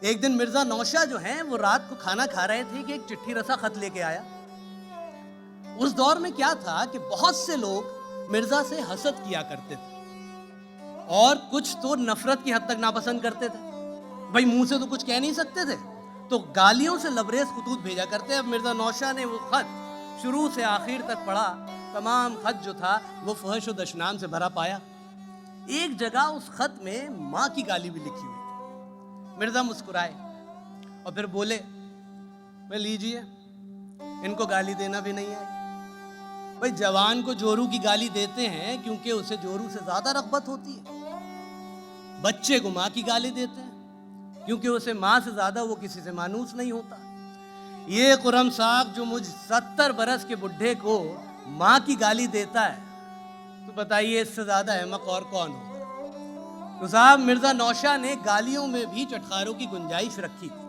एक दिन मिर्जा नौशाह जो हैं वो रात को खाना खा रहे थे कि एक चिट्ठी रसा खत लेके आया। उस दौर में क्या था कि बहुत से लोग मिर्जा से हसद किया करते थे और कुछ तो नफरत की हद तक नापसंद करते थे। भाई मुंह से तो कुछ कह नहीं सकते थे, तो गालियों से लबरेज खतूत भेजा करते। अब मिर्जा नौशाह ने वो खत शुरू से आखिर तक पढ़ा। तमाम खत जो था वो फहश और दशनाम से भरा पाया। एक जगह उस खत में माँ की गाली भी लिखी हुई थी। मिर्जा मुस्कुराए और फिर बोले, मैं लीजिए, इनको गाली देना भी नहीं है। भाई जवान को जोरू की गाली देते हैं क्योंकि उसे जोरू से ज्यादा रग़बत होती है। बच्चे को माँ की गाली देते हैं क्योंकि उसे माँ से ज्यादा वो किसी से मानूस नहीं होता। ये खुर्रम साहब जो मुझ 70 बरस के बुढ़े को माँ की गाली देता है, तो बताइए इससे ज्यादा अहमक और कौन होगा। तो साहब मिर्जा नौशाह ने गालियों में भी चटखारों की गुंजाइश रखी थी।